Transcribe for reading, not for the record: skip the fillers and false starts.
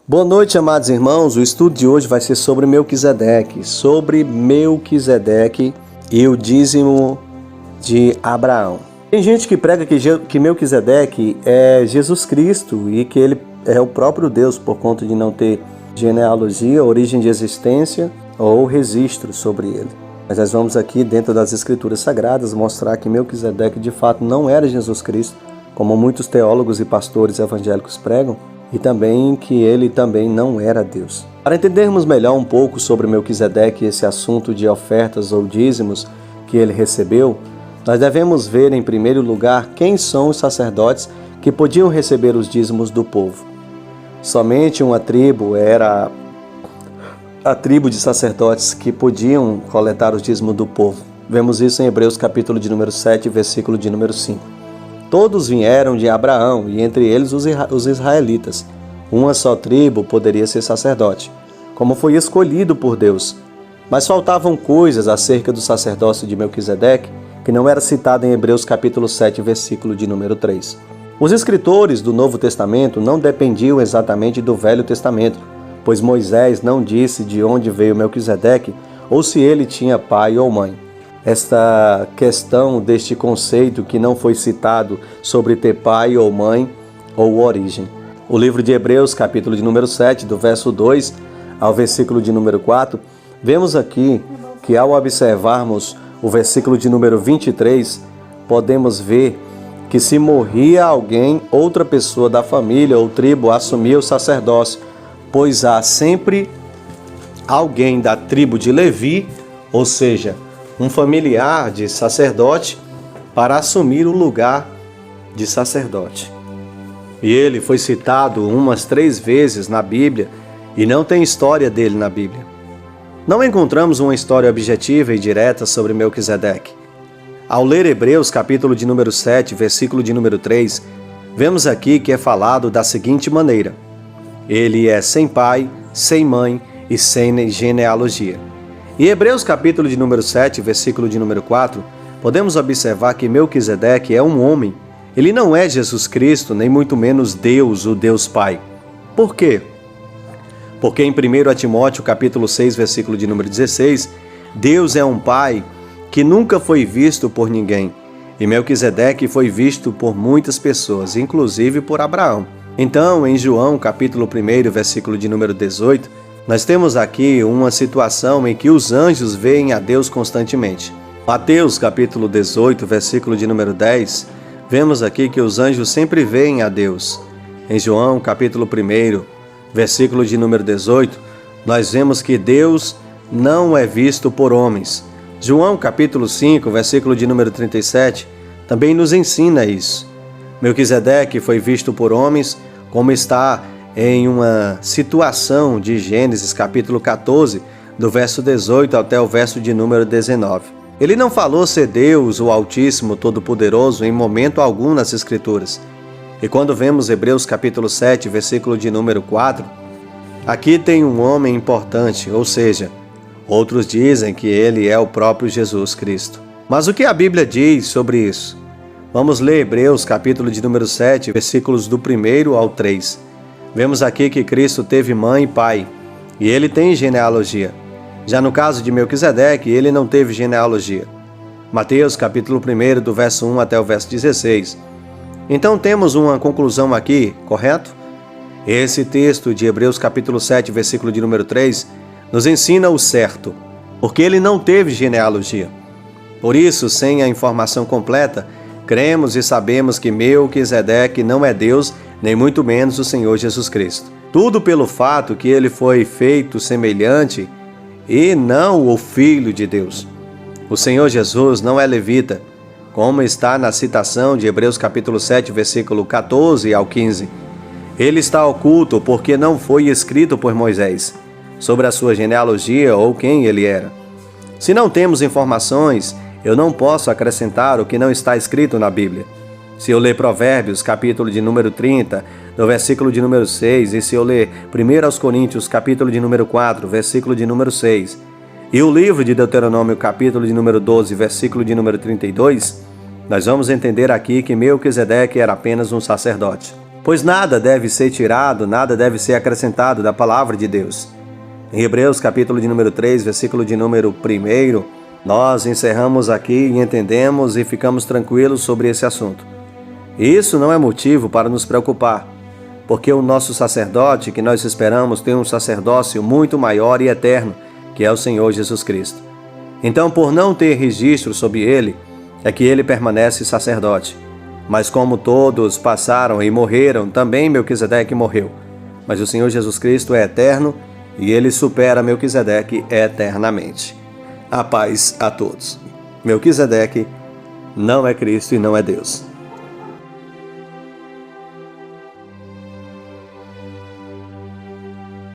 Boa noite, amados irmãos. O estudo de hoje vai ser sobre Melquisedeque, e o dízimo de Abraão. Tem gente que prega que Melquisedeque é Jesus Cristo e que ele é o próprio Deus por conta de não ter genealogia, origem de existência ou registro sobre ele. Mas nós vamos aqui, dentro das Escrituras Sagradas, mostrar que Melquisedeque de fato não era Jesus Cristo, como muitos teólogos e pastores evangélicos pregam, e também que ele também não era Deus. Para entendermos melhor um pouco sobre Melquisedeque e esse assunto de ofertas ou dízimos que ele recebeu, nós devemos ver em primeiro lugar quem são os sacerdotes que podiam receber os dízimos do povo. Somente uma tribo era a tribo de sacerdotes que podiam coletar os dízimos do povo. Vemos isso em Hebreus capítulo de número 7, versículo de número 5. Todos vieram de Abraão, e entre eles os israelitas. Uma só tribo poderia ser sacerdote, como foi escolhido por Deus. Mas faltavam coisas acerca do sacerdócio de Melquisedeque, que não era citado em Hebreus capítulo 7, versículo de número 3. Os escritores do Novo Testamento não dependiam exatamente do Velho Testamento, pois Moisés não disse de onde veio Melquisedeque ou se ele tinha pai ou mãe. Esta questão deste conceito que não foi citado sobre ter pai ou mãe ou origem. O livro de Hebreus, capítulo de número 7, do verso 2 ao versículo de número 4, vemos aqui que ao observarmos o versículo de número 23, podemos ver que se morria alguém, outra pessoa da família ou tribo assumia o sacerdócio, pois há sempre alguém da tribo de Levi, ou seja, um familiar de sacerdote, para assumir o lugar de sacerdote. E ele foi citado umas 3 vezes na Bíblia e não tem história dele na Bíblia. Não encontramos uma história objetiva e direta sobre Melquisedeque. Ao ler Hebreus capítulo de número 7, versículo de número 3, vemos aqui que é falado da seguinte maneira: ele é sem pai, sem mãe e sem genealogia. Em Hebreus capítulo de número 7, versículo de número 4, podemos observar que Melquisedeque é um homem. Ele não é Jesus Cristo, nem muito menos Deus, o Deus Pai. Por quê? Porque em 1 Timóteo capítulo 6, versículo de número 16, Deus é um Pai que nunca foi visto por ninguém. E Melquisedeque foi visto por muitas pessoas, inclusive por Abraão. Então, em João capítulo 1, versículo de número 18, nós temos aqui uma situação em que os anjos veem a Deus constantemente. Mateus capítulo 18, versículo de número 10, vemos aqui que os anjos sempre veem a Deus. Em João capítulo 1, versículo de número 18, nós vemos que Deus não é visto por homens. João capítulo 5, versículo de número 37, também nos ensina isso. Melquisedeque foi visto por homens, como está em uma situação de Gênesis capítulo 14, do verso 18 até o verso de número 19. Ele não falou ser Deus, o Altíssimo, Todo-Poderoso, em momento algum nas Escrituras. E quando vemos Hebreus capítulo 7, versículo de número 4, aqui tem um homem importante, ou seja, outros dizem que ele é o próprio Jesus Cristo. Mas o que a Bíblia diz sobre isso? Vamos ler Hebreus capítulo de número 7, versículos do 1 ao 3. Vemos aqui que Cristo teve mãe e pai, e ele tem genealogia. Já no caso de Melquisedeque, ele não teve genealogia. Mateus capítulo 1, do verso 1 até o verso 16. Então temos uma conclusão aqui, correto? Esse texto de Hebreus capítulo 7, versículo de número 3, nos ensina o certo, porque ele não teve genealogia. Por isso, sem a informação completa, cremos e sabemos que Melquisedeque não é Deus, nem muito menos o Senhor Jesus Cristo. Tudo pelo fato que ele foi feito semelhante e não o Filho de Deus. O Senhor Jesus não é levita, como está na citação de Hebreus capítulo 7, versículo 14 ao 15. Ele está oculto porque não foi escrito por Moisés sobre a sua genealogia ou quem ele era. Se não temos informações, eu não posso acrescentar o que não está escrito na Bíblia. Se eu ler Provérbios, capítulo de número 30, do versículo de número 6, e se eu ler 1 Coríntios, capítulo de número 4, versículo de número 6, e o livro de Deuteronômio, capítulo de número 12, versículo de número 32, nós vamos entender aqui que Melquisedeque era apenas um sacerdote. pois nada deve ser tirado, nada deve ser acrescentado da palavra de Deus. Em Hebreus, capítulo de número 3, versículo de número 1, nós encerramos aqui e entendemos e ficamos tranquilos sobre esse assunto. Isso não é motivo para nos preocupar, porque o nosso sacerdote que nós esperamos tem um sacerdócio muito maior e eterno, que é o Senhor Jesus Cristo. Então, por não ter registro sobre ele, é que ele permanece sacerdote. Mas como todos passaram e morreram, também Melquisedeque morreu. Mas o Senhor Jesus Cristo é eterno e ele supera Melquisedeque eternamente. A paz a todos. Melquisedeque não é Cristo e não é Deus.